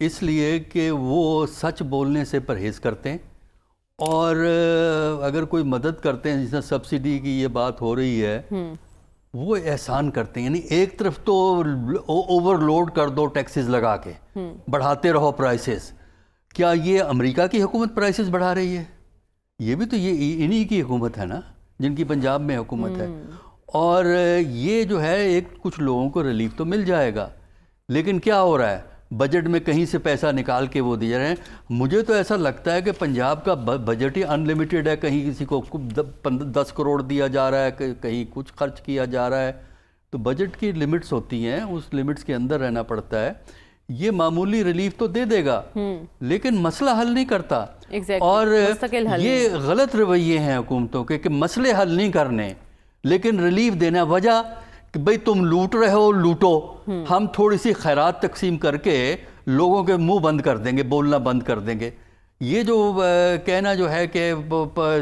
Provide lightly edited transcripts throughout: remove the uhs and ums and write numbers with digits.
اس لیے کہ وہ سچ بولنے سے پرہیز کرتے ہیں، اور اگر کوئی مدد کرتے ہیں، جس طرح سبسڈی کی یہ بات ہو رہی ہے، وہ احسان کرتے ہیں. یعنی ایک طرف تو اوور لوڈ کر دو ٹیکسز لگا کے، بڑھاتے رہو پرائسز. کیا یہ امریکہ کی حکومت پرائسز بڑھا رہی ہے؟ یہ بھی تو یہ انہی کی حکومت ہے نا، جن کی پنجاب میں حکومت ہے. اور یہ جو ہے ایک کچھ لوگوں کو ریلیف تو مل جائے گا، لیکن کیا ہو رہا ہے، بجٹ میں کہیں سے پیسہ نکال کے وہ دے رہے ہیں. مجھے تو ایسا لگتا ہے کہ پنجاب کا بجٹ ہی ان لمیٹڈ ہے. کہیں کسی کو 10 کروڑ دیا جا رہا ہے، کہیں کچھ خرچ کیا جا رہا ہے. تو بجٹ کی لمٹس ہوتی ہیں، اس لمٹس کے اندر رہنا پڑتا ہے. یہ معمولی ریلیف تو دے دے گا، لیکن مسئلہ حل نہیں کرتا. اور یہ غلط رویے ہیں حکومتوں کے کہ مسئلے حل نہیں کرنے لیکن ریلیف دینا. وجہ کہ بھئی تم لوٹ رہے ہو، لوٹو، ہم تھوڑی سی خیرات تقسیم کر کے لوگوں کے منہ بند کر دیں گے، بولنا بند کر دیں گے. یہ جو کہنا جو ہے کہ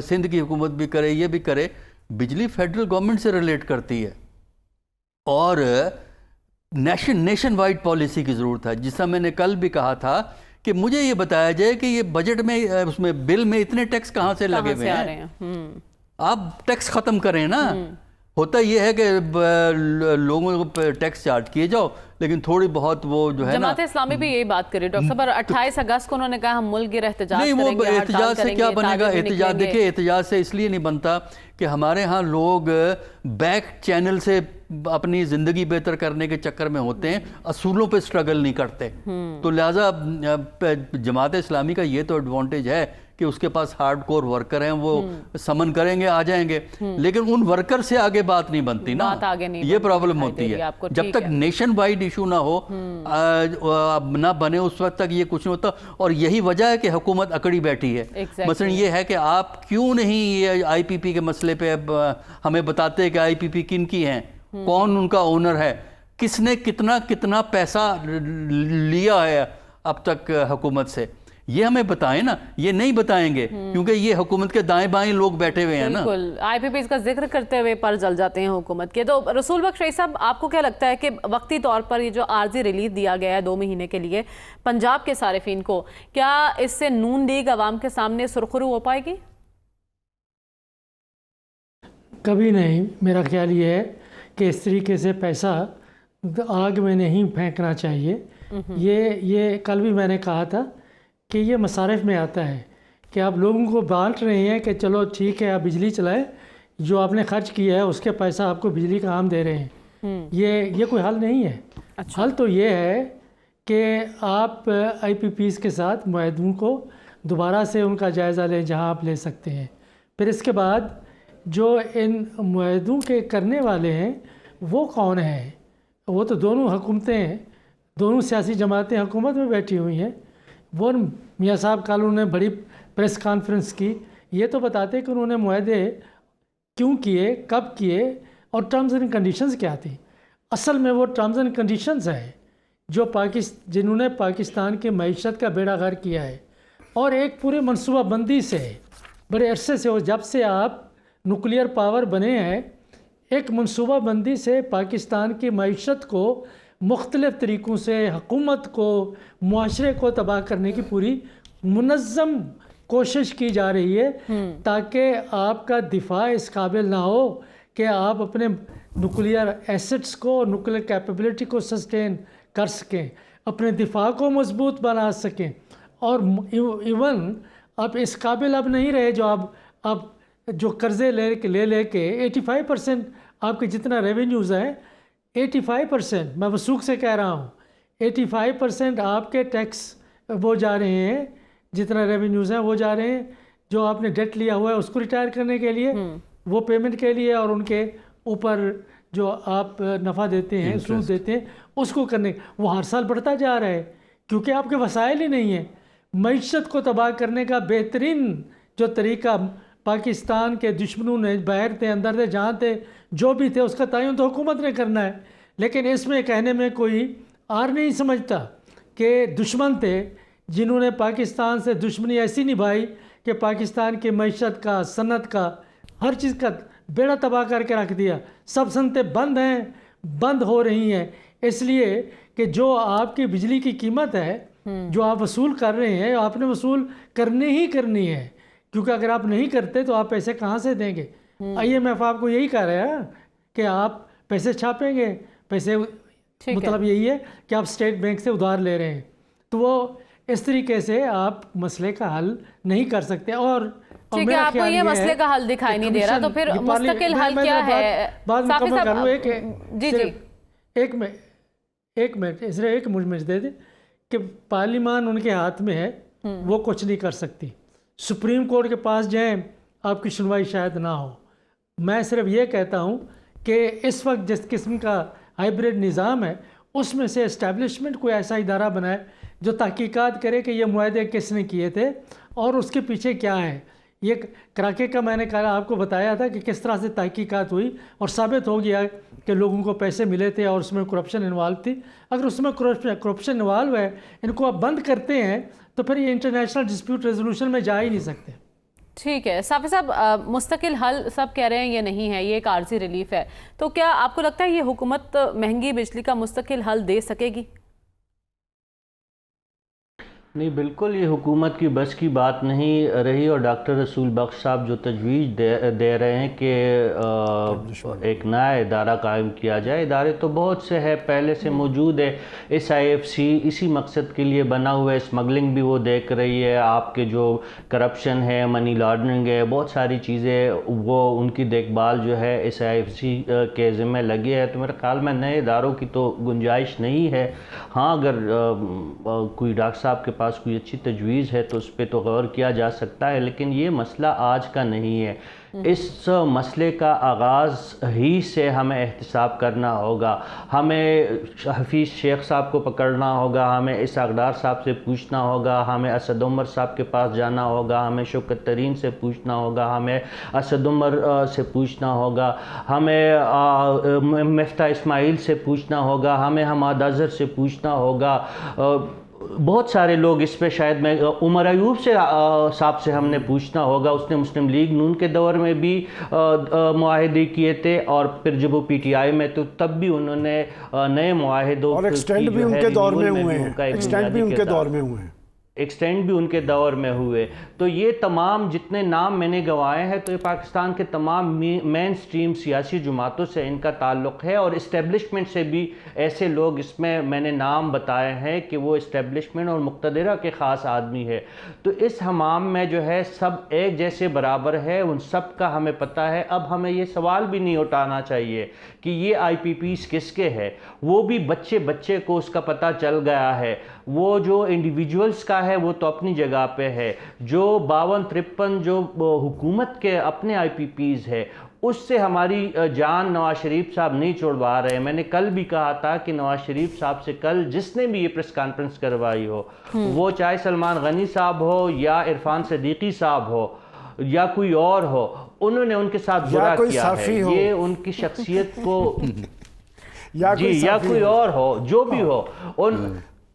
سندھ کی حکومت بھی کرے، یہ بھی کرے، بجلی فیڈرل گورنمنٹ سے ریلیٹ کرتی ہے، اور نیشن وائڈ پالیسی کی ضرورت ہے. جس طرح میں نے کل بھی کہا تھا کہ مجھے یہ بتایا جائے کہ یہ بجٹ میں، اس میں بل میں اتنے ٹیکس کہاں سے لگے ہوئے ہیں. آپ ٹیکس ختم کریں نا. ہوتا یہ ہے کہ لوگوں کو ٹیکس چارج کیے جاؤ، لیکن تھوڑی بہت وہ جو ہے نا. جماعت اسلامی بھی یہی بات کری ڈاکٹر صاحب، اور 28 اگست کو انہوں نے کہا ہم ملک گیر احتجاج کریں گے. نہیں، وہ احتجاج سے کیا بنے گا؟ احتجاج دیکھیں، احتجاج سے اس لیے نہیں بنتا کہ ہمارے ہاں لوگ بیک چینل سے اپنی زندگی بہتر کرنے کے چکر میں ہوتے ہیں، اصولوں پہ سٹرگل نہیں کرتے. تو لہٰذا جماعت اسلامی کا یہ تو ایڈوانٹیج ہے کہ اس کے پاس ہارڈ کور ورکر ہیں، وہ سمن کریں گے، آ جائیں گے. لیکن ان ورکر سے آگے بات نہیں بنتی نا، یہ پرابلم ہوتی ہے. جب تک نیشن وائڈ ایشو نہ ہو، نہ بنے، اس وقت تک یہ کچھ نہیں ہوتا. اور یہی وجہ ہے کہ حکومت اکڑی بیٹھی ہے. مثلا یہ ہے کہ آپ کیوں نہیں یہ آئی پی پی کے مسئلے پہ ہمیں بتاتے ہیں کہ آئی پی پی کن کی ہیں، کون ان کا اونر ہے، کس نے کتنا پیسہ لیا ہے اب تک حکومت سے. یہ ہمیں بتائیں نا، یہ نہیں بتائیں گے کیونکہ یہ حکومت کے دائیں بائیں لوگ بیٹھے ہوئے ہیں نا. بالکل، آئی پی پیز کا ذکر کرتے ہوئے پر جل جاتے ہیں حکومت کے. تو رسول بخش رئیس صاحب، آپ کو کیا لگتا ہے کہ وقتی طور پر یہ جو عارضی ریلیف دیا گیا ہے 2 مہینے کے لیے پنجاب کے صارفین کو، کیا اس سے نون لیگ عوام کے سامنے سرخرو ہو پائے گی؟ کبھی نہیں. میرا خیال یہ ہے کہ اس طریقے سے پیسہ آگ میں نہیں پھینکنا چاہیے. یہ کل بھی میں نے کہا تھا کہ یہ مصارف میں آتا ہے کہ آپ لوگوں کو بانٹ رہے ہیں کہ چلو ٹھیک ہے آپ بجلی چلائیں، جو آپ نے خرچ کیا ہے اس کے پیسہ آپ کو بجلی کا عام دے رہے ہیں. یہ کوئی حل نہیں ہے. حل تو یہ ہے کہ آپ آئی پی پیز کے ساتھ معاہدوں کو دوبارہ سے ان کا جائزہ لیں جہاں آپ لے سکتے ہیں. پھر اس کے بعد جو ان معاہدوں کے کرنے والے ہیں وہ کون ہیں؟ وہ تو دونوں حکومتیں ہیں، دونوں سیاسی جماعتیں حکومت میں بیٹھی ہوئی ہیں. وہ میاں صاحب کل انہوں نے بڑی پریس کانفرنس کی، یہ تو بتاتے کہ انہوں نے معاہدے کیوں کیے، کب کیے، اور ٹرمز اینڈ کنڈیشنز کیا تھیں. اصل میں وہ ٹرمز اینڈ کنڈیشنز ہیں جو جنہوں نے پاکستان کی معیشت کا بیڑا غرق کیا ہے، اور ایک پورے منصوبہ بندی سے بڑے عرصے سے، جب سے آپ نیوکلیئر پاور بنے ہیں، ایک منصوبہ بندی سے پاکستان کی معیشت کو مختلف طریقوں سے، حکومت کو، معاشرے کو تباہ کرنے کی پوری منظم کوشش کی جا رہی ہے، تاکہ آپ کا دفاع اس قابل نہ ہو کہ آپ اپنے نیوکلیئر ایسٹس کو، نیوکلیئر کیپیبلٹی کو سسٹین کر سکیں، اپنے دفاع کو مضبوط بنا سکیں. اور ایون آپ اس قابل اب نہیں رہے جو آپ جو قرضے لے کے 85% آپ کے جتنا ریونیوز ہیں، 85% میں وثوق سے کہہ رہا ہوں، 85% آپ کے ٹیکس وہ جا رہے ہیں، جتنا ریونیوز ہیں وہ جا رہے ہیں جو آپ نے ڈیٹ لیا ہوا ہے اس کو ریٹائر کرنے کے لیے، وہ پیمنٹ کے لیے، اور ان کے اوپر جو آپ نفع دیتے ہیں، سود دیتے ہیں، اس کو کرنے. وہ ہر سال بڑھتا جا رہا ہے کیونکہ آپ کے وسائل ہی نہیں ہیں. معیشت کو تباہ کرنے کا بہترین جو طریقہ پاکستان کے دشمنوں نے، باہر تھے، اندر تھے، جہاں تھے، جو بھی تھے، اس کا تعین تو حکومت نے کرنا ہے. لیکن اس میں کہنے میں کوئی آر نہیں سمجھتا کہ دشمن تھے جنہوں نے پاکستان سے دشمنی ایسی نبھائی کہ پاکستان کی معیشت کا، صنعت کا، ہر چیز کا بیڑا تباہ کر کے رکھ دیا. سب صنعتیں بند ہیں، بند ہو رہی ہیں، اس لیے کہ جو آپ کی بجلی کی قیمت ہے جو آپ وصول کر رہے ہیں آپ نے وصول کرنی ہے، کیونکہ اگر آپ نہیں کرتے تو آپ پیسے کہاں سے دیں گے؟ IMF آپ کو یہی کہہ رہا ہے کہ آپ پیسے چھاپیں گے، پیسے مطلب یہی ہے کہ آپ اسٹیٹ بینک سے ادھار لے رہے ہیں، تو وہ اس طریقے سے آپ مسئلے کا حل نہیں کر سکتے۔ اور ٹھیک ہے، آپ کو یہ مسئلے کا حل دکھائی نہیں دے رہا، تو پھر مستقل حل کیا ہے؟ بات مکمل کروں، جی جی ایک منٹ صرف ایک مجھ دے دیں کہ پارلیمان ان کے ہاتھ میں ہے، وہ کچھ نہیں کر سکتی۔ سپریم کورٹ کے پاس جائیں، آپ کی سنوائی شاید نہ ہو۔ میں صرف یہ کہتا ہوں کہ اس وقت جس قسم کا ہائیبریڈ نظام ہے، اس میں سے اسٹیبلشمنٹ کوئی ایسا ادارہ بنائے جو تحقیقات کرے کہ یہ معاہدے کس نے کیے تھے اور اس کے پیچھے کیا ہے۔ یہ کراکے کا میں نے آپ کو بتایا تھا کہ کس طرح سے تحقیقات ہوئی اور ثابت ہو گیا کہ لوگوں کو پیسے ملے تھے اور اس میں کرپشن انوالو تھی۔ اگر اس میں کرپشن انوالو ہے، ان کو آپ بند کرتے ہیں تو پھر یہ انٹرنیشنل ڈسپیوٹ ریزولوشن میں جا ہی نہیں سکتے۔ ٹھیک ہے صافی صاحب، مستقل حل سب کہہ رہے ہیں یہ نہیں ہے، یہ ایک عارضی ریلیف ہے، تو کیا آپ کو لگتا ہے یہ حکومت مہنگی بجلی کا مستقل حل دے سکے گی؟ نہیں، بالکل یہ حکومت کی بس کی بات نہیں رہی، اور ڈاکٹر رسول بخش صاحب جو تجویز دے رہے ہیں کہ ایک نیا ادارہ قائم کیا جائے، ادارے تو بہت سے ہیں، پہلے سے موجود ہے۔ SIFC اسی مقصد کے لیے بنا ہوا ہے، اسمگلنگ بھی وہ دیکھ رہی ہے، آپ کے جو کرپشن ہے، منی لانڈرنگ ہے، بہت ساری چیزیں، وہ ان کی دیکھ بھال جو ہے SIFC کے ذمہ لگی ہے۔ تو میرے خیال میں نئے اداروں کی تو گنجائش نہیں ہے۔ ہاں اگر کوئی ڈاکٹر صاحب کے پاس کوئی اچھی تجویز ہے تو اس پہ تو غور کیا جا سکتا ہے، لیکن یہ مسئلہ آج کا نہیں ہے۔ اس مسئلے کا آغاز ہی سے ہمیں احتساب کرنا ہوگا، ہمیں حفیظ شیخ صاحب کو پکڑنا ہوگا، ہمیں اسحاق ڈار صاحب سے پوچھنا ہوگا، ہمیں اسد عمر صاحب کے پاس جانا ہوگا، ہمیں شوکت ترین سے پوچھنا ہوگا، ہمیں اسد عمر سے پوچھنا ہوگا، ہمیں مفتاح اسماعیل سے پوچھنا ہوگا، ہمیں حماد اظہر سے پوچھنا ہوگا، بہت سارے لوگ اس پہ، شاید میں عمر ایوب سے صاحب سے ہم نے پوچھنا ہوگا، اس نے مسلم لیگ نون کے دور میں بھی معاہدے کیے تھے، اور پھر جب وہ PTI میں تو تب بھی انہوں نے نئے معاہدوں اور ایکسٹینڈ بھی ان کے دور میں ہوئے ہیں، ایکسٹینڈ بھی ان کے دور میں ہوئے ہیں، ایکسٹینڈ بھی ان کے دور میں ہوئے۔ تو یہ تمام جتنے نام میں نے گوائے ہیں، تو یہ پاکستان کے تمام مین سٹریم سیاسی جماعتوں سے ان کا تعلق ہے، اور اسٹیبلشمنٹ سے بھی ایسے لوگ اس میں نے نام بتائے ہیں کہ وہ اسٹیبلشمنٹ اور مقتدرہ کے خاص آدمی ہے۔ تو اس حمام میں جو ہے سب ایک جیسے برابر ہے، ان سب کا ہمیں پتہ ہے۔ اب ہمیں یہ سوال بھی نہیں اٹھانا چاہیے کہ یہ IPPs کس کے ہے، وہ بھی بچے کو اس کا پتہ چل گیا ہے۔ وہ جو انڈیویجولز کا ہے وہ تو اپنی جگہ پہ ہے، جو 52-53 جو حکومت کے اپنے IPPs ہے، اس سے ہماری جان نواز شریف صاحب نہیں چھوڑوا رہے۔ میں نے کل بھی کہا تھا کہ نواز شریف صاحب سے کل جس نے بھی یہ پریس کانفرنس کروائی ہو، وہ چاہے سلمان غنی صاحب ہو یا عرفان صدیقی صاحب ہو یا کوئی اور ہو، انہوں نے ان کے ساتھ برا کیا ہے۔ یہ ان کی شخصیت کو جی یا کوئی اور ہو، جو بھی ہو،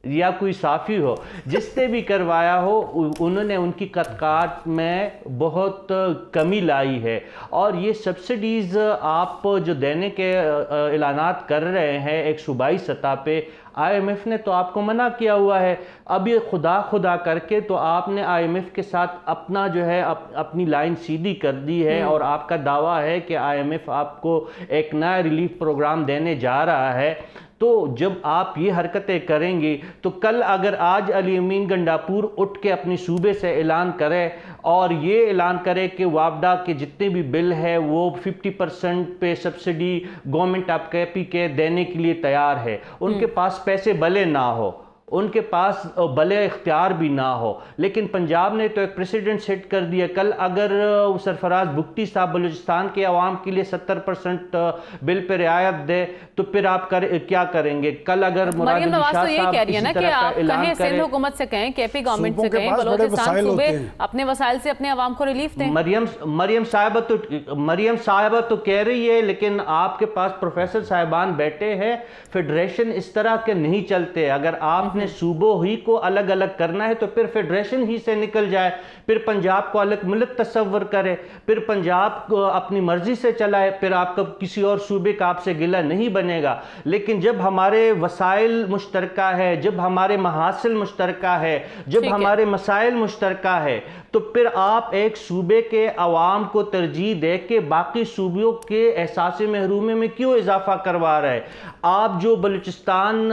یا کوئی صافی ہو، جس نے بھی کروایا ہو، انہوں نے ان کی قطعات میں بہت کمی لائی ہے۔ اور یہ سبسڈیز آپ جو دینے کے اعلانات کر رہے ہیں ایک صوبائی سطح پہ، IMF نے تو آپ کو منع کیا ہوا ہے۔ اب یہ خدا کر کے تو آپ نے IMF کے ساتھ اپنا جو ہے اپنی لائن سیدھی کر دی ہے، اور آپ کا دعویٰ ہے کہ IMF آپ کو ایک نیا ریلیف پروگرام دینے جا رہا ہے۔ تو جب آپ یہ حرکتیں کریں گی تو کل اگر آج علی امین گنڈاپور اٹھ کے اپنی صوبے سے اعلان کرے اور یہ اعلان کرے کہ وابڈا کے جتنے بھی بل ہے وہ 50% پہ سبسڈی گورنمنٹ آپ کے دینے کے لیے تیار ہے، ان کے پاس پیسے بھلے نہ ہو، ان کے پاس بھلے اختیار بھی نہ ہو، لیکن پنجاب نے تو ایک پریسیڈنٹ سیٹ کر دیا۔ کل اگر سرفراز بگٹی صاحب بلوچستان کے عوام کے لیے 70% بل پہ رعایت دے تو پھر آپ کیا کریں گے؟ کل اگر مریم نواز تو یہ کہہ رہی ہے نا کہ آپ کہیں سندھ حکومت سے کہیں، KP گورنمنٹ سے کہیں، بلوچستان صوبے اپنے وسائل سے اپنے عوام کو ریلیف دیں۔ مریم صاحبہ تو کہہ رہی ہے، لیکن آپ کے پاس پروفیسر صاحبان بیٹھے ہیں، فیڈریشن اس طرح کے نہیں چلتے۔ اگر آپ نے اپنے صوبوں ہی کو الگ الگ کرنا ہے تو پھر فیڈریشن ہی سے نکل جائے، پھر پنجاب کو الگ ملک تصور کرے، پھر پنجاب کو اپنی مرضی سے چلائے، پھر آپ کا کسی اور صوبے کا آپ سے گلہ نہیں بنے گا۔ لیکن جب ہمارے وسائل مشترکہ ہے، جب ہمارے محاصل مشترکہ ہے، جب ہمارے مسائل مشترکہ ہے، تو پھر آپ ایک صوبے کے عوام کو ترجیح دے کے باقی صوبوں کے احساس محرومی میں کیوں اضافہ کروا رہے؟ آپ جو بلوچستان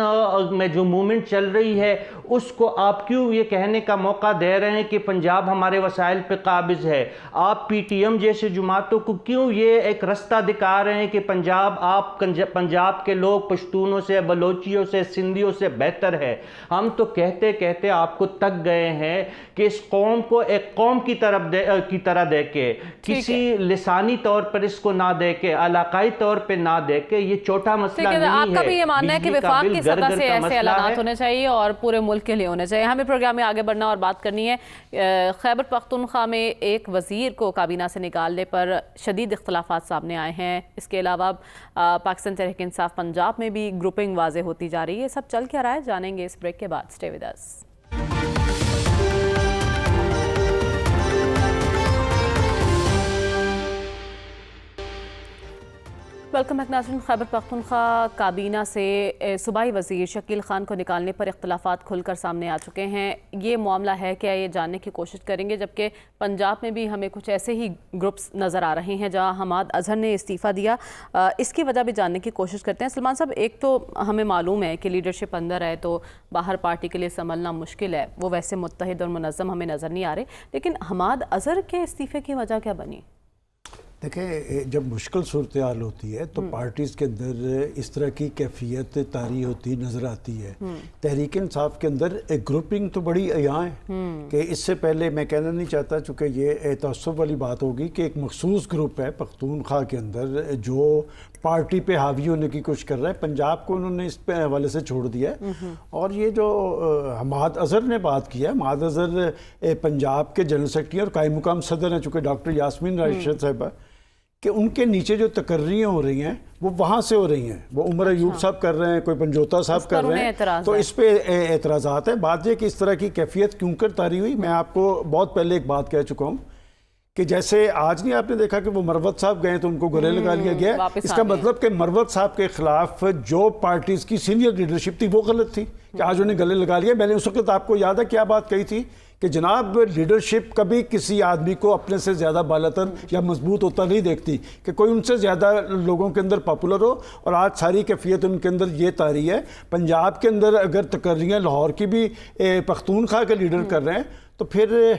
میں جو موومنٹ چل رہی ہے اس کو آپ کیوں یہ کہنے کا موقع دے رہے ہیں کہ پنجاب ہمارے وسائل پہ قابض ہے؟ آپ پی ٹی ایم جیسے جماعتوں کو کیوں یہ ایک رستہ دکھا رہے ہیں کہ پنجاب کے لوگ پشتونوں سے، بلوچیوں سے، سندھیوں سے بہتر ہے؟ ہم تو کہتے کہتے آپ کو تک گئے ہیں کہ اس قوم کو ایک قوم کی طرح دیکھے، کسی لسانی طور پر اس کو نہ دیکھے، علاقائی طور پہ نہ دیکھے۔ یہ چھوٹا مسئلہ نہیں ہے۔ آپ کا بھی یہ ماننا ہے کہ وفاق کی سطح سے ایسے اعلانات ہونے چاہیے اور پورے ملک کے لیے ہونے چاہیے؟ ہمیں پروگرام میں آگے بڑھنا اور بات کرنی ہے۔ خیبر پختونخوا میں ایک وزیر کو کابینہ سے نکالنے پر شدید اختلافات سامنے آئے ہیں۔ اس کے علاوہ پاکستان تحریک انصاف پنجاب میں بھی گروپنگ واضح ہوتی جا رہی ہے۔ سب چل کیا رہا ہے جانیں گے اس بریک کے بعد۔ سٹے ود اس۔ ویلکم بیک ناظرین۔ خیبر پختونخوا کابینہ سے صوبائی وزیر شکیل خان کو نکالنے پر اختلافات کھل کر سامنے آ چکے ہیں۔ یہ معاملہ ہے کیا، یہ جاننے کی کوشش کریں گے، جبکہ پنجاب میں بھی ہمیں کچھ ایسے ہی گروپس نظر آ رہے ہیں جہاں حماد اظہر نے استعفیٰ دیا۔ اس کی وجہ بھی جاننے کی کوشش کرتے ہیں۔ سلمان صاحب، ایک تو ہمیں معلوم ہے کہ لیڈرشپ اندر ہے تو باہر پارٹی کے لیے سنبھلنا مشکل ہے، وہ ویسے متحد اور منظم ہمیں نظر نہیں آ رہے، لیکن حماد اظہر کے استعفے کی وجہ کیا بنی؟ دیکھیں، جب مشکل صورتحال ہوتی ہے تو پارٹیز کے اندر اس طرح کی کیفیت طاری ہوتی نظر آتی ہے۔ تحریک انصاف کے اندر ایک گروپنگ تو بڑی عیاں ہے کہ اس سے پہلے میں کہنا نہیں چاہتا، چونکہ یہ تعصب والی بات ہوگی، کہ ایک مخصوص گروپ ہے پختونخوا کے اندر جو پارٹی پہ حاوی ہونے کی کوشش کر رہا ہے۔ پنجاب کو انہوں نے اس پہ حوالے سے چھوڑ دیا ہے۔ اور یہ جو حماد اظہر نے بات کی ہے، حماد اظہر پنجاب کے جنرل سیکرٹری اور قائم مقام صدر ہیں، چونکہ ڈاکٹر یاسمین راشد صاحبہ، کہ ان کے نیچے جو تقرریاں ہو رہی ہیں وہ وہاں سے ہو رہی ہیں، وہ عمر ایوب صاحب کر رہے ہیں، کوئی پنجوتا صاحب کر رہے ہیں، تو اس پہ اعتراضات ہیں۔ بات یہ کہ اس طرح کی کیفیت کیوں کر طاری ہوئی، میں آپ کو بہت پہلے ایک بات کہہ چکا ہوں کہ جیسے آج نہیں آپ نے دیکھا کہ وہ مروت صاحب گئے تو ان کو گلے لگا لیا گیا، اس کا مطلب کہ مروت صاحب کے خلاف جو پارٹیز کی سینئر لیڈرشپ تھی وہ غلط تھی کہ آج انہیں گلے لگا لیا۔ میں نے اس وقت آپ کو یاد ہے کیا بات کہی تھی کہ جناب لیڈرشپ کبھی کسی آدمی کو اپنے سے زیادہ بالاتر یا مضبوط ہوتا نہیں دیکھتی، کہ کوئی ان سے زیادہ لوگوں کے اندر پاپولر ہو، اور آج ساری کیفیت ان کے اندر یہ طاری ہے۔ پنجاب کے اندر اگر تقرریاں لاہور کی بھی پختونخوا کے لیڈر کر رہے ہیں تو پھر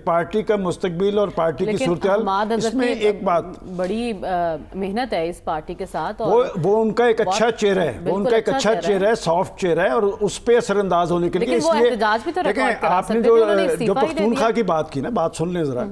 پارٹی کا مستقبل اور پارٹی کی صورتحال، اس میں ایک بات بڑی محنت ہے اس پارٹی کے ساتھ، وہ ان کا ایک اچھا چہرہ ہے، وہ ان کا ایک اچھا چہرہ ہے، سافٹ چہرہ ہے، اور اس پہ اثر انداز ہونے کے لیے اس لیے دیکھیں آپ نے جو پختونخوا کی بات کی نا، بات سن لیں ذرا،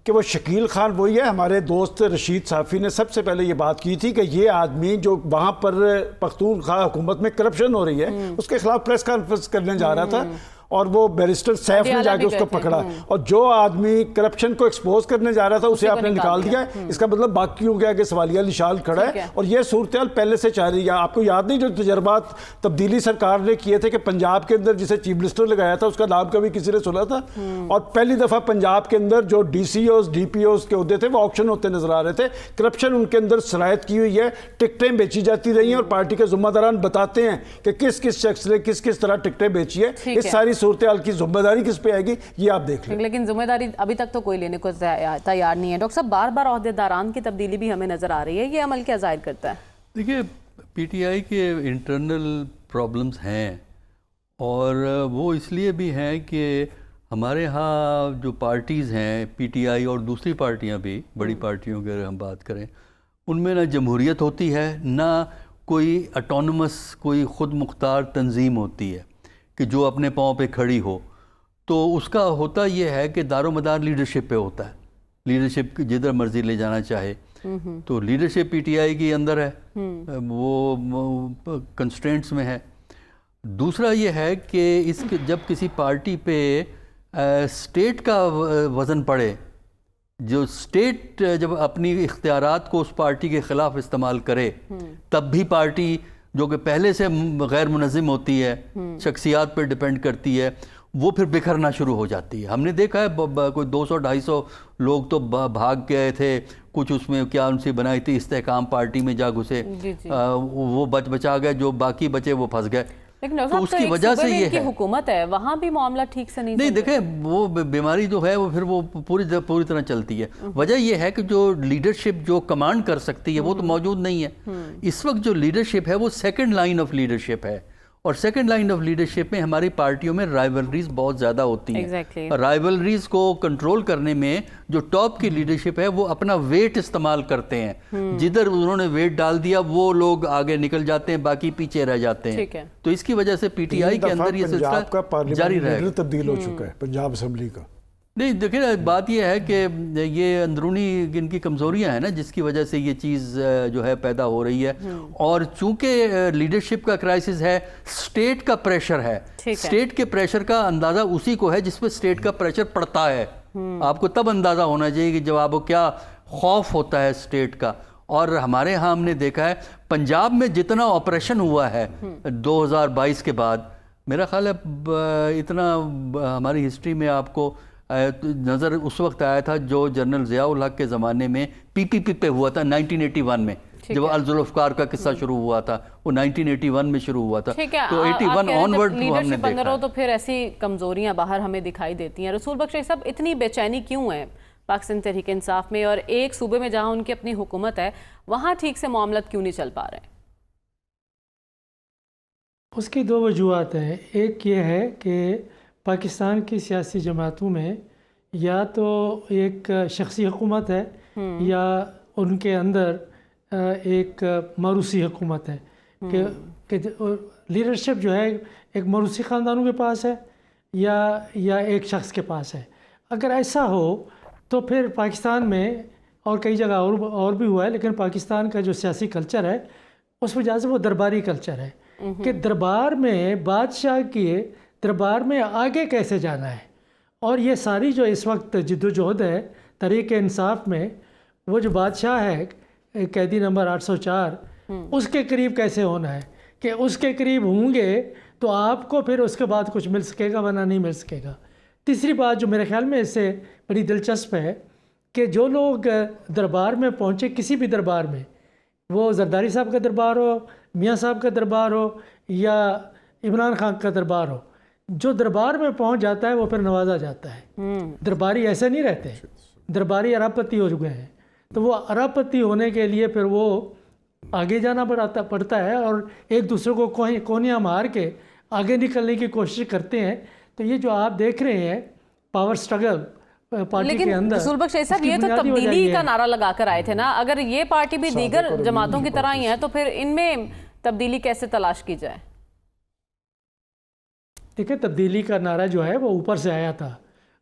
کہ وہ شکیل خان وہی ہے۔ ہمارے دوست رشید صافی نے سب سے پہلے یہ بات کی تھی کہ یہ آدمی جو وہاں پر پختونخوا حکومت میں کرپشن ہو رہی ہے اس کے خلاف پریس کانفرنس کرنے جا رہا تھا، اور وہ بیرسٹر سیف نے جا کے اس کو پکڑا، اور جو آدمی کرپشن کو ایکسپوز کرنے جا رہا تھا اسے آپ نے نکال دیا ہے۔ اس کا مطلب باقیوں کے آگے سوالیہ نشان کھڑا ہے، اور یہ صورتحال پہلے سے چل رہی ہے۔ آپ کو یاد نہیں جو تجربات تبدیلی سرکار نے کیے تھے کہ پنجاب کے اندر جسے چیف منسٹر لگایا تھا اس کا نام کبھی کسی نے سنا تھا؟ اور پہلی دفعہ پنجاب کے اندر جو D C Os D P Os کے عہدے تھے وہ آکشن ہوتے نظر آ رہے تھے۔ کرپشن ان کے اندر سرایت کی ہوئی ہے، ٹکٹیں بیچی جاتی رہی ہیں، اور پارٹی کے ذمہ داران بتاتے ہیں کہ کس کس شخص نے کس کس طرح ٹکٹیں بیچی ہے۔ اس ساری صورتحال کی ذمہ داری کس پہ آئے گی یہ آپ دیکھ لیں۔ لیکن ذمہ داری ابھی تک تو کوئی لینے کو تیار نہیں ہے۔ ڈاکٹر صاحب، بار بار عہدے داران کی تبدیلی بھی ہمیں نظر آ رہی ہے، یہ عمل کیا ظاہر کرتا ہے؟ دیکھیے، پی ٹی آئی کے انٹرنل پرابلمز ہیں، اور وہ اس لیے بھی ہیں کہ ہمارے ہاں جو پارٹیز ہیں، پی ٹی آئی اور دوسری پارٹیاں بھی، بڑی پارٹیوں کی اگر ہم بات کریں، ان میں نہ جمہوریت ہوتی ہے، نہ کوئی اٹونومس، کوئی خود مختار تنظیم ہوتی ہے کہ جو اپنے پاؤں پہ کھڑی ہو۔ تو اس کا ہوتا یہ ہے کہ دار و مدار لیڈرشپ پہ ہوتا ہے، لیڈرشپ جدھر مرضی لے جانا چاہے۔ تو لیڈرشپ پی ٹی آئی کی اندر ہے، وہ کنسٹرینٹس میں ہے۔ دوسرا یہ ہے کہ جب کسی پارٹی پہ اسٹیٹ کا وزن پڑے، جو اسٹیٹ جب اپنی اختیارات کو اس پارٹی کے خلاف استعمال کرے، تب بھی پارٹی جو کہ پہلے سے غیر منظم ہوتی ہے، شخصیات پر ڈیپینڈ کرتی ہے، وہ پھر بکھرنا شروع ہو جاتی ہے. ہم نے دیکھا ہے کوئی 200-250 لوگ تو بھاگ گئے تھے، کچھ اس میں کیا ان سے بنائی تھی استحکام پارٹی میں جا گھسے، وہ بچا گئے، جو باقی بچے وہ پھنس گئے. لیکن تو اس کی وجہ سے یہ ہے حکومت ہے، وہاں بھی معاملہ ٹھیک سے نہیں دیکھیں وہ بیماری جو ہے وہ پھر وہ پوری طرح چلتی ہے. وجہ یہ ہے کہ جو لیڈرشپ جو کمانڈ کر سکتی ہے وہ تو موجود نہیں ہے. اس وقت جو لیڈرشپ ہے وہ سیکنڈ لائن آف لیڈرشپ ہے، اور سیکنڈ لائن آف لیڈرشپ میں ہماری پارٹیوں میں رائیولریز بہت زیادہ ہوتی ہیں. رائیولریز کو کنٹرول کرنے میں جو ٹاپ کی لیڈرشپ ہے وہ اپنا ویٹ استعمال کرتے ہیں. جدھر انہوں نے ویٹ ڈال دیا وہ لوگ آگے نکل جاتے ہیں، باقی پیچھے رہ جاتے ہیں. تو اس کی وجہ سے پی ٹی آئی کے اندر یہ سلسلہ جاری رہے گا. تبدیل ہو چکا ہے پنجاب اسمبلی کا. نہیں دیکھیں بات یہ ہے کہ یہ اندرونی ان کی کمزوریاں ہیں نا، جس کی وجہ سے یہ چیز جو ہے پیدا ہو رہی ہے. اور چونکہ لیڈرشپ کا کرائسس ہے، سٹیٹ کا پریشر ہے. سٹیٹ کے پریشر کا اندازہ اسی کو ہے جس پہ سٹیٹ کا پریشر پڑتا ہے. آپ کو تب اندازہ ہونا چاہیے کہ جب آپ کو کیا خوف ہوتا ہے سٹیٹ کا. اور ہمارے ہاں ہم نے دیکھا ہے پنجاب میں جتنا آپریشن ہوا ہے 2022 کے بعد، میرا خیال ہے اتنا ہماری ہسٹری میں آپ کو نظر اس وقت آیا تھا جو جنرل ضیاء الحق کے زمانے میں پی پی پی پہ ہوا تھا 1981 میں، جب الذوالفقار کا قصہ شروع ہوا تھا وہ 1981 میں شروع ہوا تھا. تو 81 آنورڈ وہ ہم نے دیکھا. تو پھر ایسی کمزوریاں باہر ہمیں دکھائی دیتی ہیں. رسول بخش صاحب، اتنی بے چینی کیوں ہے پاکستان تحریک انصاف میں، اور ایک صوبے میں جہاں ان کی اپنی حکومت ہے وہاں ٹھیک سے معاملات کیوں نہیں چل پا رہے ہیں؟ اس کی دو وجوہات ہیں. ایک یہ ہے کہ پاکستان کی سیاسی جماعتوں میں یا تو ایک شخصی حکومت ہے یا ان کے اندر ایک موروثی حکومت ہے کہ لیڈرشپ جو ہے ایک موروثی خاندانوں کے پاس ہے یا ایک شخص کے پاس ہے. اگر ایسا ہو تو پھر پاکستان میں اور کئی جگہ اور بھی ہوا ہے، لیکن پاکستان کا جو سیاسی کلچر ہے اس وجہ سے وہ درباری کلچر ہے کہ دربار میں بادشاہ کے دربار میں آگے کیسے جانا ہے. اور یہ ساری جو اس وقت جد و جہد ہے تحریک انصاف میں، وہ جو بادشاہ ہے قیدی نمبر 804 اس کے قریب کیسے ہونا ہے کہ اس کے قریب ہوں گے تو آپ کو پھر اس کے بعد کچھ مل سکے گا ورنہ نہیں مل سکے گا. تیسری بات جو میرے خیال میں اس سے بڑی دلچسپ ہے کہ جو لوگ دربار میں پہنچے، کسی بھی دربار میں، وہ زرداری صاحب کا دربار ہو، میاں صاحب کا دربار ہو یا عمران خان کا دربار ہو، جو دربار میں پہنچ جاتا ہے وہ پھر نوازا جاتا ہے. درباری ایسے نہیں رہتے، درباری ارب پتی ہو چکے ہیں، تو وہ ارب پتی ہونے کے لیے پھر وہ آگے جانا پڑتا ہے اور ایک دوسرے کو کونیاں مار کے آگے نکلنے کی کوشش کرتے ہیں. تو یہ جو آپ دیکھ رہے ہیں پاور سٹرگل پارٹی کے اندر، لیکن رسول بخش صاحب یہ تو تبدیلی کا نعرہ لگا کر آئے تھے نا. اگر یہ پارٹی بھی دیگر جماعتوں کی طرح ہی ہے تو پھر ان میں تبدیلی کیسے تلاش کی جائے؟ دیکھیں تبدیلی کا نعرہ جو ہے وہ اوپر سے آیا تھا،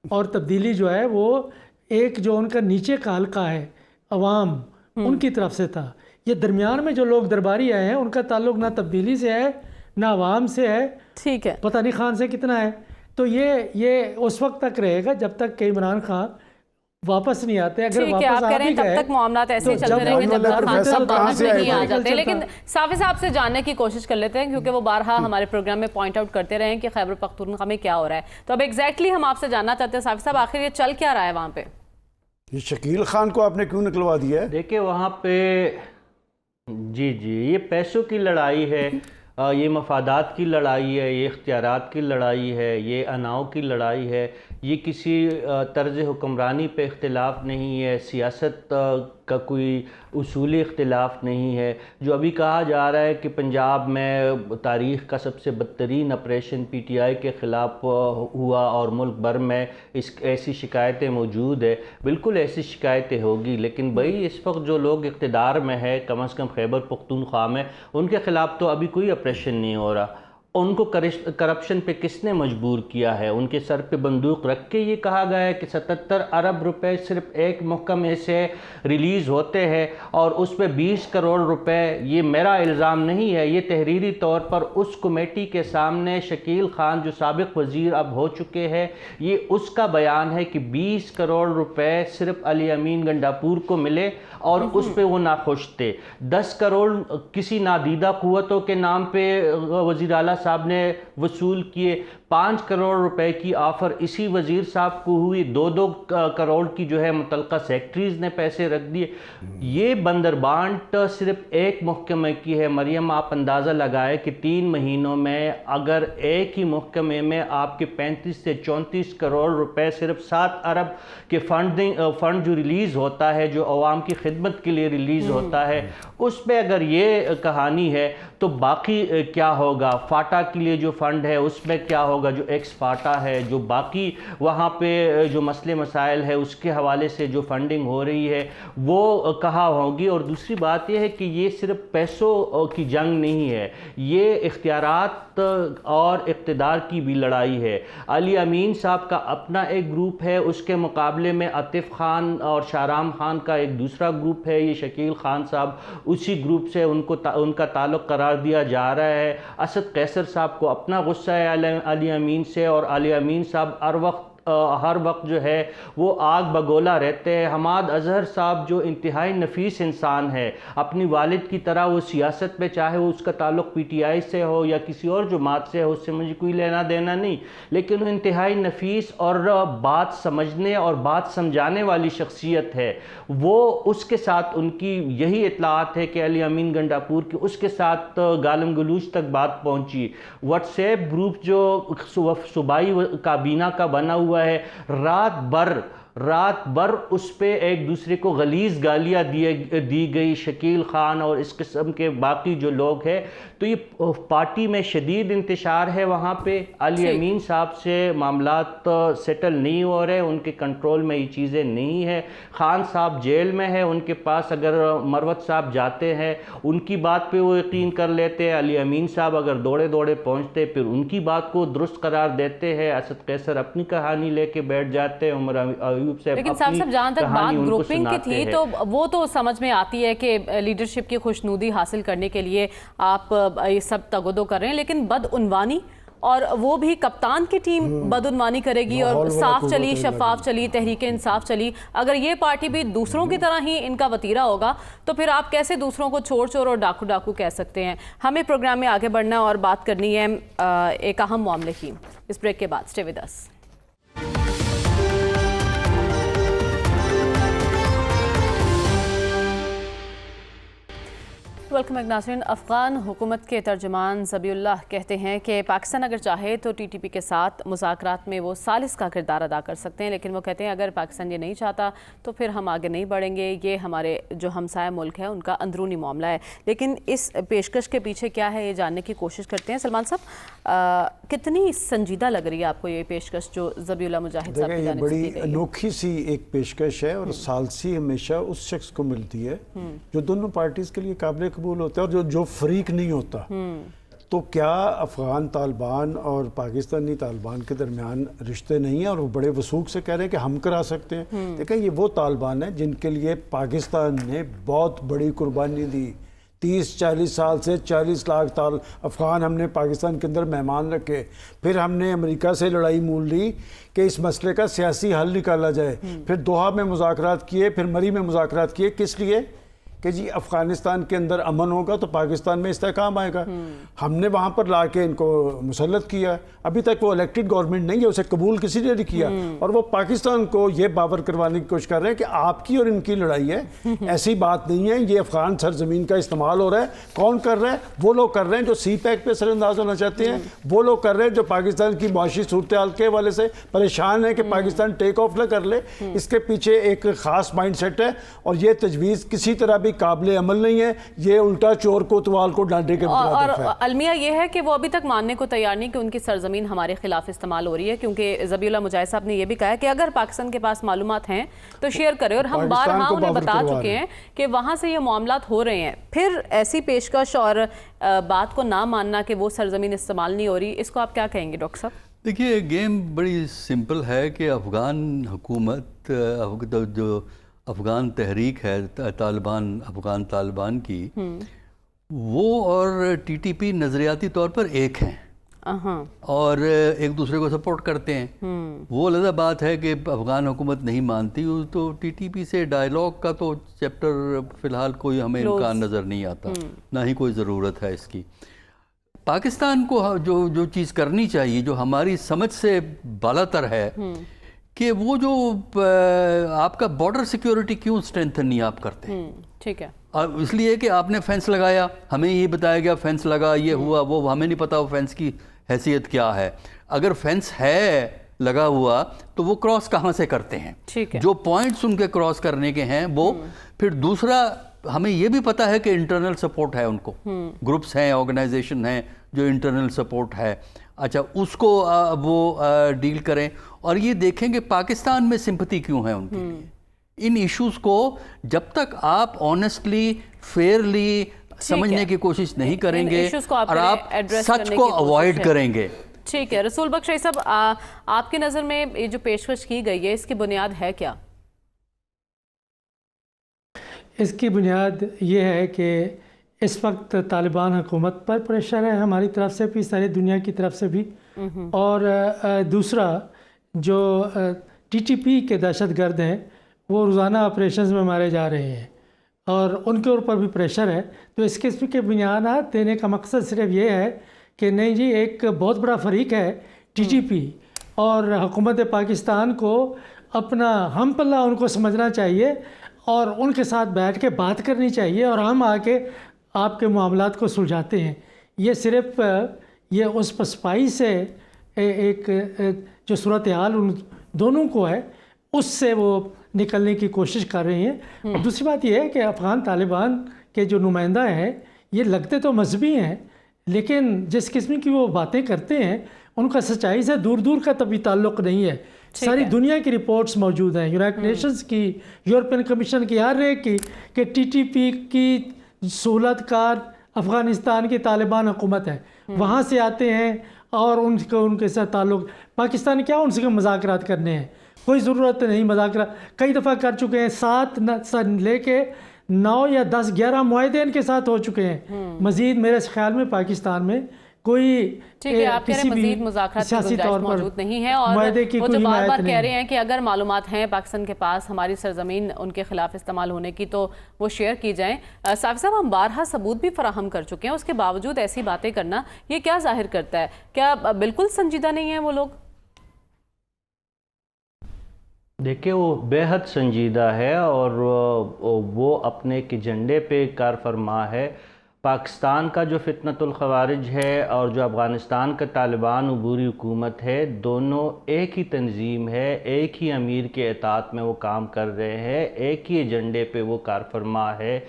اور تبدیلی جو ہے وہ ایک جو ان کا نیچے کا حلقہ ہے عوام ان کی طرف سے تھا. یہ درمیان میں جو لوگ درباری آئے ہیں ان کا تعلق نہ تبدیلی سے ہے نہ عوام سے ہے. ٹھیک ہے، پتہ نہیں خان سے کتنا ہے. تو یہ اس وقت تک رہے گا جب تک کہ عمران خان واپس نہیں آتے. اگر واپس آ بھی گئے تب تک معاملات ایسے ہی چلتے رہیں گے جب تک خان صاحب باہر نہیں آ جاتے. لیکن صافی صاحب سے جاننے کی کوشش کر لیتے ہیں کیونکہ وہ بارہا ہمارے پروگرام میں پوائنٹ آؤٹ کرتے رہے ہیں کہ خیبر پختونخوا میں کیا ہو رہا ہے. تو اب ایگزیکٹلی ہم آپ سے جاننا چاہتے ہیں صافی صاحب آخر یہ چل کیا رہا ہے وہاں پہ؟ یہ شکیل خان کو آپ نے کیوں نکلوا دیا ہے؟ دیکھیں وہاں پہ جی یہ پیسوں کی لڑائی ہے، یہ مفادات کی لڑائی ہے، یہ اختیارات کی لڑائی ہے، یہ اناؤ کی لڑائی ہے. یہ کسی طرز حکمرانی پہ اختلاف نہیں ہے، سیاست کا کوئی اصولی اختلاف نہیں ہے. جو ابھی کہا جا رہا ہے کہ پنجاب میں تاریخ کا سب سے بدترین آپریشن پی ٹی آئی کے خلاف ہوا اور ملک بھر میں ایسی شکایتیں موجود ہے، بالکل ایسی شکایتیں ہوگی. لیکن بھائی اس وقت جو لوگ اقتدار میں ہے کم از کم خیبر پختونخوا میں، ان کے خلاف تو ابھی کوئی آپریشن نہیں ہو رہا. ان کو کرپشن پہ کس نے مجبور کیا ہے؟ ان کے سر پہ بندوق رکھ کے یہ کہا گیا ہے کہ 77 ارب روپے صرف ایک محکمے سے ریلیز ہوتے ہیں اور اس پہ 20 کروڑ روپے، یہ میرا الزام نہیں ہے، یہ تحریری طور پر اس کمیٹی کے سامنے شکیل خان جو سابق وزیر اب ہو چکے ہیں، یہ اس کا بیان ہے کہ 20 کروڑ روپے صرف علی امین گنڈاپور کو ملے اور اس پہ وہ ناخوش تھے۔ 10 کروڑ کسی نادیدہ قوتوں کے نام پہ وزیر اعلیٰ صاحب نے وصول کیے، 5 کروڑ روپے کی آفر اسی وزیر صاحب کو ہوئی، 2 کروڑ کی جو ہے متعلقہ سیکٹریز نے پیسے رکھ دیے۔ یہ بندر بانٹ صرف ایک محکمے کی ہے۔ مریم، آپ اندازہ لگائے کہ 3 مہینوں میں اگر ایک ہی محکمے میں آپ کے 35 سے 34 کروڑ روپے صرف 7 ارب کے فنڈ جو ریلیز ہوتا ہے، جو عوام کی خدمت کے لیے ریلیز ہوتا ہے، اس پہ اگر یہ کہانی ہے تو باقی کیا ہوگا؟ فاٹا کے لیے جو فنڈ ہے اس میں کیا ہوگا؟ جو ایکس فاٹا ہے، جو باقی وہاں پہ جو مسئلے مسائل ہے اس کے حوالے سے جو فنڈنگ ہو رہی ہے وہ کہاں ہوگی؟ اور دوسری بات یہ ہے کہ یہ صرف پیسوں کی جنگ نہیں ہے، یہ اختیارات اور اقتدار کی بھی لڑائی ہے۔ علی امین صاحب کا اپنا ایک گروپ ہے، اس کے مقابلے میں عاطف خان اور شاہرام خان کا ایک دوسرا گروپ ہے، یہ شکیل خان صاحب اسی گروپ سے ان کا تعلق قرار دیا جا رہا ہے۔ اسد قیصر صاحب کو اپنا غصہ ہے علی امین سے، اور علی امین صاحب ہر وقت جو ہے وہ آگ بگولا رہتے ہیں۔ حماد اظہر صاحب جو انتہائی نفیس انسان ہے، اپنی والد کی طرح وہ سیاست میں، چاہے وہ اس کا تعلق پی ٹی آئی سے ہو یا کسی اور جماعت سے ہو، اس سے مجھے کوئی لینا دینا نہیں، لیکن وہ انتہائی نفیس اور بات سمجھنے اور بات سمجھانے والی شخصیت ہے۔ وہ اس کے ساتھ ان کی یہی اطلاعات ہے کہ علی امین گنڈاپور کی اس کے ساتھ گالم گلوچ تک بات پہنچی۔ واٹس ایپ گروپ جو صوبائی کابینہ کا بنا ہوا ہے، رات بھر اس پہ ایک دوسرے کو غلیظ گالیاں دی گئی، شکیل خان اور اس قسم کے باقی جو لوگ ہیں۔ تو یہ پارٹی میں شدید انتشار ہے وہاں پہ۔ علی امین صاحب سے معاملات سیٹل نہیں ہو رہے، ان کے کنٹرول میں یہ چیزیں نہیں ہیں۔ خان صاحب جیل میں ہے، ان کے پاس اگر مروت صاحب جاتے ہیں ان کی بات پہ وہ یقین کر لیتے ہیں، علی امین صاحب اگر دوڑے پہنچتے پھر ان کی بات کو درست قرار دیتے ہیں، اسد قیصر اپنی کہانی لے کے بیٹھ جاتے ہیں، عمر ایوب صاحب لیکن صاحب جہاں تک بات گروپنگ کی تھی تو وہ تو سمجھ میں آتی ہے کہ لیڈرشپ کی خوشنودی حاصل کرنے کے لیے آپ یہ سب تگودو کر رہے ہیں، لیکن بدعنوانی، اور وہ بھی کپتان کی ٹیم بدعنوانی کرے گی اور صاف چلی، شفاف چلی، تحریک انصاف چلی، اگر یہ پارٹی بھی دوسروں کی طرح ہی ان کا وتیرہ ہوگا تو پھر آپ کیسے دوسروں کو چور اور ڈاکو کہہ سکتے ہیں؟ ہمیں پروگرام میں آگے بڑھنا اور بات کرنی ہے ایک اہم معاملے کی، اس بریک کے بعد stay with us. Welcome back ناظرین۔ افغان حکومت کے ترجمان ذبیح اللہ کہتے ہیں کہ پاکستان اگر چاہے تو ٹی ٹی پی کے ساتھ مذاکرات میں وہ ثالث کا کردار ادا کر سکتے ہیں، لیکن وہ کہتے ہیں اگر پاکستان یہ نہیں چاہتا تو پھر ہم آگے نہیں بڑھیں گے، یہ ہمارے جو ہمسایہ ملک ہے ان کا اندرونی معاملہ ہے۔ لیکن اس پیشکش کے پیچھے کیا ہے یہ جاننے کی کوشش کرتے ہیں۔ سلمان صاحب، کتنی سنجیدہ لگ رہی ہے آپ کو یہ پیشکش جو ذبیح اللہ مجاہد صاحب کی جانب سے کی گئی ہے؟ بڑی انوکھی سی ایک پیشکش ہے، اور ثالثی ہمیشہ اس شخص کو ملتی ہے جو دونوں پارٹیز کے لیے قابل قبول ہوتا ہے اور جو فریق نہیں ہوتا۔ تو کیا افغان طالبان اور پاکستانی طالبان کے درمیان رشتے نہیں ہیں اور وہ بڑے وثوق سے کہہ رہے ہیں کہ ہم کرا سکتے ہیں؟ دیکھیں، یہ وہ طالبان ہیں جن کے لیے پاکستان نے بہت بڑی قربانی دی۔ 30-40 سال سے 40 لاکھ افغان ہم نے پاکستان کے اندر مہمان رکھے، پھر ہم نے امریکہ سے لڑائی مول لی کہ اس مسئلے کا سیاسی حل نکالا جائے، پھر دوحہ میں مذاکرات کیے، پھر مری میں مذاکرات کیے، کس لیے؟ کہ جی افغانستان کے اندر امن ہوگا تو پاکستان میں استحکام آئے گا۔ ہم نے وہاں پر لا کے ان کو مسلط کیا، ابھی تک وہ الیکٹڈ گورنمنٹ نہیں ہے، اسے قبول کسی نے نہیں کیا، اور وہ پاکستان کو یہ باور کروانے کی کوشش کر رہے ہیں کہ آپ کی اور ان کی لڑائی ہے، ایسی بات نہیں ہے، یہ افغان سرزمین کا استعمال ہو رہا ہے۔ کون کر رہا ہے؟ وہ لوگ کر رہے ہیں جو سی پیک پہ سر انداز ہونا چاہتے ہیں، وہ لوگ کر رہے ہیں جو پاکستان کی معاشی صورتحال کے حوالے سے پریشان ہے کہ پاکستان ٹیک آف نہ کر لے۔ اس کے پیچھے ایک خاص مائنڈ سیٹ ہے، اور یہ تجویز کسی طرح بھی قابل عمل نہیں ہے، یہ الٹا چور کوتوال کو ڈانٹے کے مترادف ہے۔ اور المیہ یہ ہے کہ وہ ابھی تک ماننے کو تیار نہیں کہ ان کی سرزمین ہمارے خلاف استعمال ہو رہی ہے، کیونکہ ذبیح اللہ مجاہد صاحب نے یہ بھی کہا ہے کہ اگر پاکستان کے پاس معلومات ہیں تو شیئر کرے، اور ہم بارہا انہیں بتا چکے ہیں کہ وہاں سے یہ معاملات ہو رہے ہیں۔ پھر ایسی پیشکش اور بات کو نہ ماننا کہ وہ سرزمین استعمال نہیں ہو رہی، اس کو آپ کیا کہیں گے ڈاکٹر صاحب؟ دیکھیے گیم بڑی سمپل ہے کہ افغان حکومت جو افغان تحریک ہے طالبان، افغان طالبان کی، وہ اور ٹی ٹی پی نظریاتی طور پر ایک ہیں اور ایک دوسرے کو سپورٹ کرتے ہیں۔ وہ علیحدہ بات ہے کہ افغان حکومت نہیں مانتی تو ٹی ٹی پی سے ڈائیلاگ کا تو چیپٹر فی الحال کوئی ہمیں امکان نظر نہیں آتا، نہ ہی کوئی ضرورت ہے اس کی۔ پاکستان کو جو چیز کرنی چاہیے، جو ہماری سمجھ سے بالا تر ہے، کہ وہ جو آپ کا بارڈر سیکیورٹی کیوں اسٹرینتھن نہیں آپ کرتے ہیں؟ ٹھیک ہے، اس لیے کہ آپ نے فینس لگایا، ہمیں یہ بتایا گیا فینس لگا، یہ ہوا، وہ ہمیں نہیں پتا وہ فینس کی حیثیت کیا ہے۔ اگر فینس ہے لگا ہوا تو وہ کراس کہاں سے کرتے ہیں؟ جو پوائنٹس ان کے کراس کرنے کے ہیں وہ، پھر دوسرا ہمیں یہ بھی پتا ہے کہ انٹرنل سپورٹ ہے ان کو، گروپس ہیں، آرگنائزیشن ہیں جو انٹرنل سپورٹ ہے، اچھا اس کو وہ ڈیل کریں، اور یہ دیکھیں کہ پاکستان میں سمپتھی کیوں ہے ان کے لیے۔ ان ایشوز کو جب تک آپ آنیسٹلی فیئرلی سمجھنے کی کوشش نہیں کریں گے اور آپ سچ کو اوائڈ کریں گے۔ ٹھیک ہے، رسول بخش رئی صاحب، آپ کی نظر میں یہ جو پیشکش کی گئی ہے اس کی بنیاد ہے کیا؟ اس کی بنیاد یہ ہے کہ اس وقت طالبان حکومت پر پریشر ہے ہماری طرف سے بھی، ساری دنیا کی طرف سے بھی، اور دوسرا جو ٹی ٹی پی کے دہشت گرد ہیں وہ روزانہ آپریشنز میں مارے جا رہے ہیں اور ان کے اوپر بھی پریشر ہے۔ تو اس قسم کے بنیادات دینے کا مقصد صرف یہ ہے کہ نہیں جی، ایک بہت بڑا فریق ہے ٹی ٹی پی، اور حکومت پاکستان کو اپنا ہم پلہ ان کو سمجھنا چاہیے اور ان کے ساتھ بیٹھ کے بات کرنی چاہیے، اور ہم آ کے آپ کے معاملات کو سلجھاتے ہیں۔ یہ صرف یہ اس پسپائی سے ایک جو صورتحال ان دونوں کو ہے اس سے وہ نکلنے کی کوشش کر رہی ہیں۔ اور دوسری بات یہ ہے کہ افغان طالبان کے جو نمائندہ ہیں یہ لگتے تو مذہبی ہیں، لیکن جس قسم کی وہ باتیں کرتے ہیں ان کا سچائی سے دور دور کا طبی تعلق نہیں ہے۔ ساری دنیا کی رپورٹس موجود ہیں، یونائٹڈ نیشنز کی، یورپین کمیشن کی، ہر ایک کی، کہ ٹی ٹی پی کی سہولت کار افغانستان کی طالبان حکومت ہے، وہاں سے آتے ہیں اور ان کے ساتھ تعلق، پاکستان کیا ان سے مذاکرات کرنے ہیں؟ کوئی ضرورت نہیں مذاکرات، کئی دفعہ کر چکے ہیں، 7 لے کے 9 یا 10 11 معاہدے ان کے ساتھ ہو چکے ہیں۔ مزید میرے خیال میں پاکستان میں کوئی کسی بھی سیاسی طور پر موجود نہیں ہے، اور وہ جو بار بار کہہ رہے ہیں کہ اگر معلومات ہیں پاکستان کے پاس ہماری سرزمین ان کے خلاف استعمال ہونے کی تو وہ شیئر کی جائیں۔ صافی صاحب، ہم بارہا ثبوت بھی فراہم کر چکے ہیں، اس کے باوجود ایسی باتیں کرنا یہ کیا ظاہر کرتا ہے؟ کیا بالکل سنجیدہ نہیں ہیں وہ لوگ؟ دیکھیں وہ بے حد سنجیدہ ہے اور وہ اپنے ایک ایجنڈے پہ کار فرما ہے۔ پاکستان کا جو فتنۃ الخوارج ہے اور جو افغانستان کا طالبان عبوری حکومت ہے، دونوں ایک ہی تنظیم ہے، ایک ہی امیر کے اطاعت میں وہ کام کر رہے ہیں، ایک ہی ایجنڈے پہ وہ کار فرما ہے،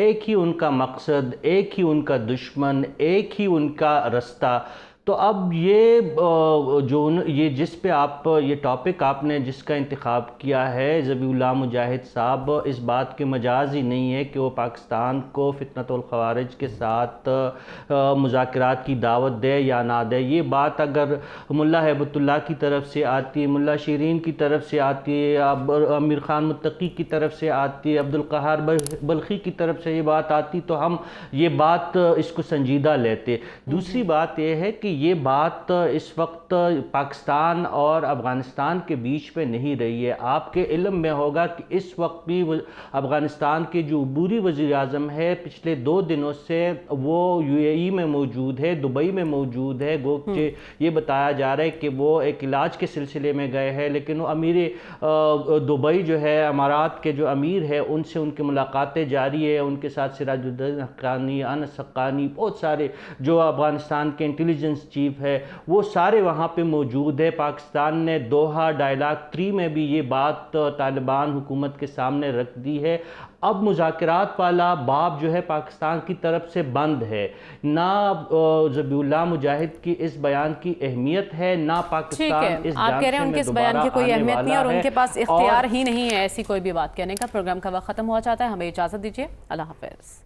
ایک ہی ان کا مقصد، ایک ہی ان کا دشمن، ایک ہی ان کا رستہ۔ تو اب یہ جس پہ آپ یہ ٹاپک آپ نے جس کا انتخاب کیا ہے ذبیح اللہ مجاہد صاحب، اس بات کے مجاز ہی نہیں ہے کہ وہ پاکستان کو فتنۃ الخوارج کے ساتھ مذاکرات کی دعوت دے یا نہ دے۔ یہ بات اگر ملا ہیبت اللہ کی طرف سے آتی ہے، ملا شیرین کی طرف سے آتی ہے، امیر خان متقی کی طرف سے آتی ہے، عبدالقہار بلخی کی طرف سے یہ بات آتی تو ہم یہ بات اس کو سنجیدہ لیتے۔ دوسری بات یہ ہے کہ یہ بات اس وقت پاکستان اور افغانستان کے بیچ پہ نہیں رہی ہے۔ آپ کے علم میں ہوگا کہ اس وقت بھی افغانستان کے جو عبوری وزیر اعظم ہے پچھلے 2 دنوں سے وہ UAE میں موجود ہے، دبئی میں موجود ہے، یہ بتایا جا رہا ہے کہ وہ ایک علاج کے سلسلے میں گئے ہیں، لیکن وہ امیر دبئی جو ہے، امارات کے جو امیر ہے، ان سے ان کی ملاقاتیں جاری ہے، ان کے ساتھ سراج الدین حقانی، انس حقانی، بہت سارے جو افغانستان کے انٹیلیجنس چیف ہے، وہ سارے وہاں پہ موجود ہے۔ پاکستان نے دوحہ ڈائلاگ 3 میں بھی یہ بات طالبان حکومت کے سامنے رکھ دی ہے۔ اب مذاکرات والا باب جو ہے پاکستان کی طرف سے بند ہے، نہ ذبیح اللہ مجاہد کی اس بیان کی اہمیت ہے، نہ پاکستان اس آپ کہہ رہے ہیں ان کے اس بیان کی کوئی اہمیت نہیں اور ان کے پاس اختیار ہی نہیں ہے ایسی کوئی بھی بات کہنے کا۔ پروگرام کا وقت ختم ہوا چاہتا ہے، ہمیں اجازت دیجیے، اللہ حافظ۔